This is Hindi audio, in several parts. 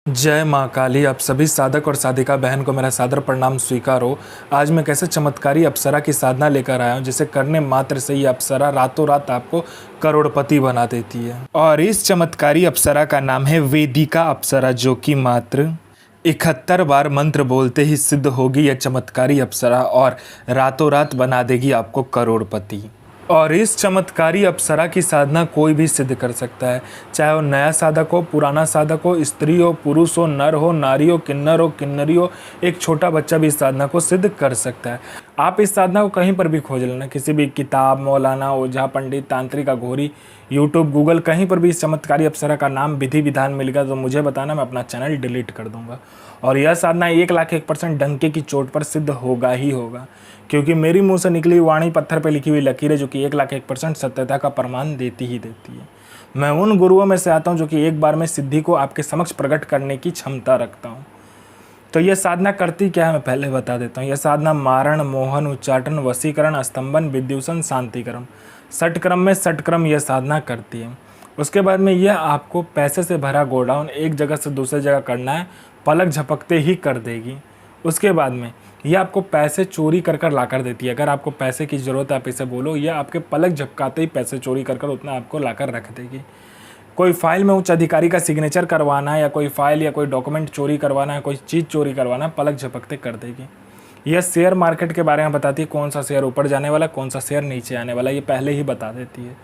जय माँ काली। आप सभी साधक और साधिका बहन को मेरा सादर प्रणाम स्वीकार हो। आज मैं कैसे चमत्कारी अप्सरा की साधना लेकर आया हूँ जिसे करने मात्र से ही अप्सरा रातों रात आपको करोड़पति बना देती है। और इस चमत्कारी अप्सरा का नाम है वेदिका अप्सरा, जो कि मात्र 71 बार मंत्र बोलते ही सिद्ध होगी यह चमत्कारी अप्सरा और रातों रात बना देगी आपको करोड़पति। और इस चमत्कारी अप्सरा की साधना कोई भी सिद्ध कर सकता है, चाहे वो नया साधक हो, पुराना साधक हो, स्त्री हो, पुरुष हो, नर हो, नारी हो, किन्नरी हो, एक छोटा बच्चा भी इस साधना को सिद्ध कर सकता है। आप इस साधना को कहीं पर भी खोज लेना, किसी भी किताब, मौलाना, ओझा, पंडित, तांत्रिक, अघोरी, यूट्यूब, गूगल, कहीं पर भी इस चमत्कारी अप्सरा का नाम विधि विधान मिलेगा तो मुझे बताना, मैं अपना चैनल डिलीट कर दूंगा। और यह साधना 1,01% डंके की चोट पर सिद्ध होगा ही होगा, क्योंकि मेरी मुंह से निकली वाणी पत्थर पर लिखी हुई लकीरें जो कि 1,01% सत्यता का प्रमाण देती ही देती है। मैं उन गुरुओं में से आता हूं जो कि एक बार में सिद्धि को आपके समक्ष प्रकट करने की क्षमता रखता हूं। तो यह साधना करती क्या है मैं पहले बता देता हूँ। यह साधना मारण, मोहन, उच्चाटन, वशीकरण, स्तंभन, विद्युषण, शांतिक्रम, षटक्रम में षटक्रम यह साधना करती है। उसके बाद में यह आपको पैसे से भरा गोडाउन एक जगह से दूसरी जगह करना है, पलक झपकते ही कर देगी। उसके बाद में यह आपको पैसे चोरी कर ला कर देती है। अगर आपको पैसे की ज़रूरत है आप इसे बोलो, यह आपके पलक झपकाते ही पैसे चोरी कर उतना आपको ला कर रख देगी। कोई फाइल में उच्च अधिकारी का सिग्नेचर करवाना है, या कोई फाइल या कोई डॉक्यूमेंट चोरी करवाना है, कोई चीज़ चोरी करवाना है, पलक झपकते कर देगी। यह शेयर मार्केट के बारे में बताती है, कौन सा शेयर ऊपर जाने वाला, कौन सा शेयर नीचे आने वाला, ये पहले ही बता देती है।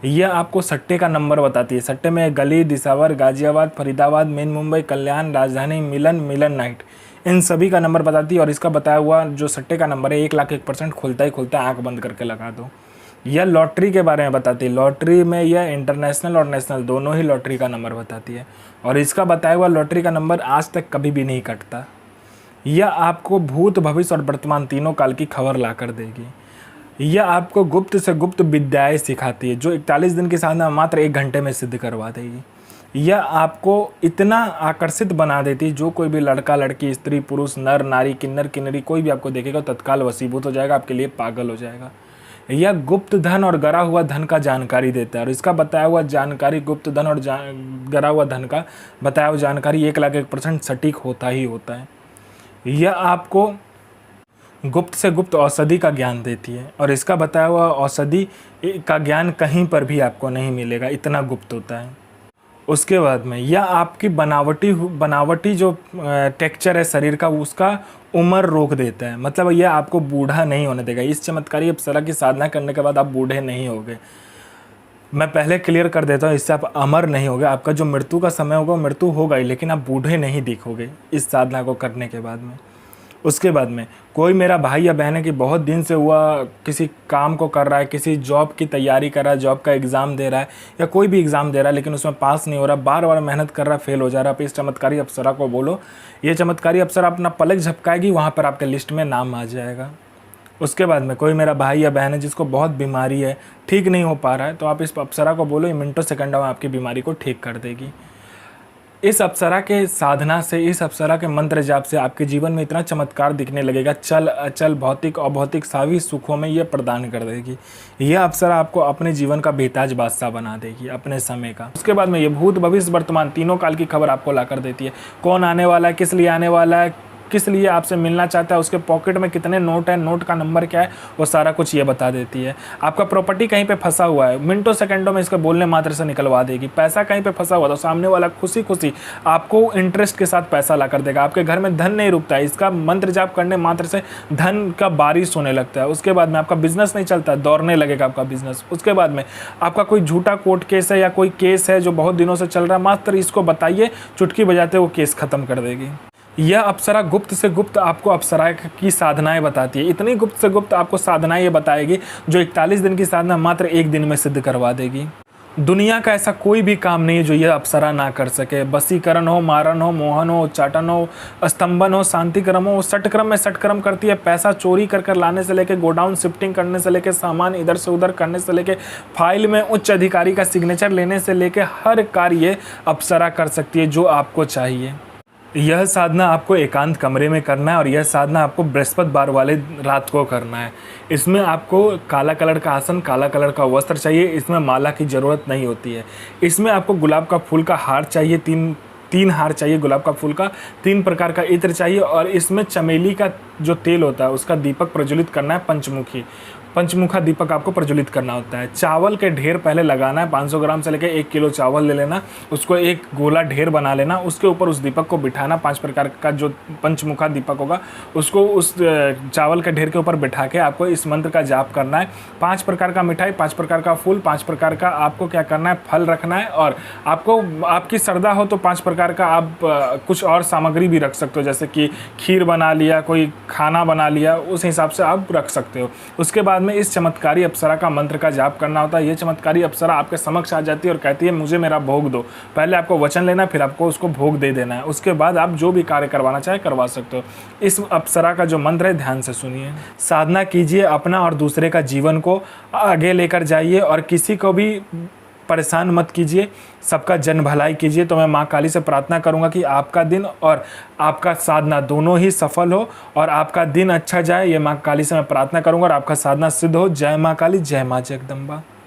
यह आपको सट्टे का नंबर बताती है। सट्टे में गली, दिसावर, गाजियाबाद, फरीदाबाद, मेन मुंबई, कल्याण, राजधानी, मिलन नाइट, इन सभी का नंबर बताती है। और इसका बताया हुआ जो सट्टे का नंबर है 1,01% खुलता ही खुलता है, आँख बंद करके लगा दो। यह लॉटरी के बारे में बताती है। लॉटरी में यह इंटरनेशनल और नेशनल दोनों ही लॉटरी का नंबर बताती है। और इसका बताया हुआ लॉटरी का नंबर आज तक कभी भी नहीं कटता। यह आपको भूत, भविष्य और वर्तमान तीनों काल की खबर ला कर देगी। यह आपको गुप्त से गुप्त विद्याएं सिखाती है, जो 41 दिन की साधना मात्र 1 घंटे में सिद्ध करवा देगी। यह आपको इतना आकर्षित बना देती है, जो कोई भी लड़का, लड़की, स्त्री, पुरुष, नर, नारी, किन्नरी कोई भी आपको देखेगा तत्काल वशीभूत हो जाएगा, आपके लिए पागल हो जाएगा। यह गुप्त धन और गरा हुआ धन का जानकारी देता है। और इसका बताया हुआ जानकारी, गुप्त धन और गरा हुआ धन का बताया हुआ जानकारी 1,01% सटीक होता ही होता है। यह आपको गुप्त से गुप्त औषधि का ज्ञान देती है। और इसका बताया हुआ औषधि का ज्ञान कहीं पर भी आपको नहीं मिलेगा, इतना गुप्त होता है। उसके बाद में यह आपकी बनावटी जो टेक्सचर है शरीर का, उसका उम्र रोक देता है। मतलब यह आपको बूढ़ा नहीं होने देगा। इस चमत्कारी अप्सरा की साधना करने के बाद आप बूढ़े नहीं होगे। मैं पहले क्लियर कर देता हूँ, इससे आप अमर नहीं होगे। आपका जो मृत्यु का समय होगा मृत्यु होगा ही, लेकिन आप बूढ़े नहीं दिखोगे इस साधना को करने के बाद में। उसके बाद में कोई मेरा भाई या बहन है कि बहुत दिन से हुआ किसी काम को कर रहा है, किसी जॉब की तैयारी कर रहा है, जॉब का एग्ज़ाम दे रहा है या कोई भी एग्ज़ाम दे रहा है, लेकिन उसमें पास नहीं हो रहा, बार बार मेहनत कर रहा है, फेल हो जा रहा है। आप इस चमत्कारी अप्सरा को बोलो, ये चमत्कारी अप्सरा अपना पलक झपकाएगी, वहाँ पर आपके लिस्ट में नाम आ जाएगा। उसके बाद में कोई मेरा भाई या बहन है जिसको बहुत बीमारी है, ठीक नहीं हो पा रहा है, तो आप इस अप्सरा को बोलो, ये मिनटों सेकंडों में आपकी बीमारी को ठीक कर देगी। इस अप्सरा के साधना से, इस अप्सरा के मंत्र जाप से आपके जीवन में इतना चमत्कार दिखने लगेगा, चल अचल, भौतिक अभौतिक सभी सुखों में यह प्रदान कर देगी। यह अप्सरा आपको अपने जीवन का बेताज बादशाह बना देगी, अपने समय का। उसके बाद में ये भूत, भविष्य, वर्तमान तीनों काल की खबर आपको ला कर देती है। कौन आने वाला है, किस लिए आने वाला है, किस लिए आपसे मिलना चाहता है, उसके पॉकेट में कितने नोट है, नोट का नंबर क्या है, वो सारा कुछ ये बता देती है। आपका प्रॉपर्टी कहीं पे फंसा हुआ है, मिनटों सेकंडों में इसको बोलने मात्र से निकलवा देगी। पैसा कहीं पे फंसा हुआ तो सामने वाला खुशी खुशी आपको इंटरेस्ट के साथ पैसा ला कर देगा। आपके घर में धन नहीं रुकता है, इसका मंत्र जाप करने मात्र से धन का बारिश होने लगता है। उसके बाद में आपका बिजनेस नहीं चलता, दौड़ने लगेगा आपका बिजनेस। उसके बाद में आपका कोई झूठा कोर्ट केस है या कोई केस है जो बहुत दिनों से चल रहा है, मात्र इसको बताइए, चुटकी बजाते वो केस खत्म कर देगी। यह अप्सरा गुप्त से गुप्त आपको अप्सरा की साधनाएं बताती है। इतनी गुप्त से गुप्त आपको साधनाएं ये बताएगी जो 41 दिन की साधना मात्र 1 दिन में सिद्ध करवा देगी। दुनिया का ऐसा कोई भी काम नहीं है जो यह अप्सरा ना कर सके। वशीकरण हो, मारण हो, मोहन हो, उच्चाटन हो, स्तंभन हो, शांतिक्रम हो, षटक्रम में षटक्रम करती है। पैसा चोरी कर लाने से लेके, गोडाउन शिफ्टिंग करने से लेके, सामान इधर से उधर करने से लेके, फाइल में उच्च अधिकारी का सिग्नेचर लेने से लेके, हर कार्य अप्सरा कर सकती है जो आपको चाहिए। यह साधना आपको एकांत कमरे में करना है और यह साधना आपको बृहस्पतिवार वाले रात को करना है। इसमें आपको काला कलर का आसन, काला कलर का वस्त्र चाहिए। इसमें माला की ज़रूरत नहीं होती है। इसमें आपको गुलाब का फूल का हार चाहिए, 3 3 हार चाहिए गुलाब का फूल का, 3 प्रकार का इत्र चाहिए और इसमें चमेली का जो तेल होता है उसका दीपक प्रज्वलित करना है, पंचमुखा दीपक आपको प्रज्वलित करना होता है। चावल के ढेर पहले लगाना है, 500 ग्राम से लेकर 1 किलो चावल ले लेना, उसको एक गोला ढेर बना लेना, उसके ऊपर उस दीपक को बिठाना। 5 प्रकार का जो पंचमुखा दीपक होगा उसको उस चावल के ढेर के ऊपर बिठा के आपको इस मंत्र का जाप करना है। 5 प्रकार का मिठाई, 5 प्रकार का फूल, 5 प्रकार का आपको क्या करना है, फल रखना है। और आपको आपकी श्रद्धा हो तो 5 प्रकार का आप कुछ और सामग्री भी रख सकते हो, जैसे कि खीर बना लिया, कोई खाना बना लिया, उस हिसाब से आप रख सकते हो। उसके बाद में इस चमत्कारी अप्सरा का मंत्र का जाप करना होता है। ये चमत्कारी अप्सरा आपके समक्ष आ जाती है और कहती है मुझे मेरा भोग दो। पहले आपको वचन लेना है, फिर आपको उसको भोग दे देना है। उसके बाद आप जो भी कार्य करवाना चाहे करवा सकते हो। इस अप्सरा का जो मंत्र है ध्यान से सुनिए। साधना कीजिए, अपना और दूसरे का जीवन को आगे लेकर जाइए और किसी को भी परेशान मत कीजिए, सबका जन भलाई कीजिए। तो मैं माँ काली से प्रार्थना करूंगा कि आपका दिन और आपका साधना दोनों ही सफल हो और आपका दिन अच्छा जाए। ये माँ काली से मैं प्रार्थना करूंगा और आपका साधना सिद्ध हो। जय माँ काली, जय माँ जगदम्बा।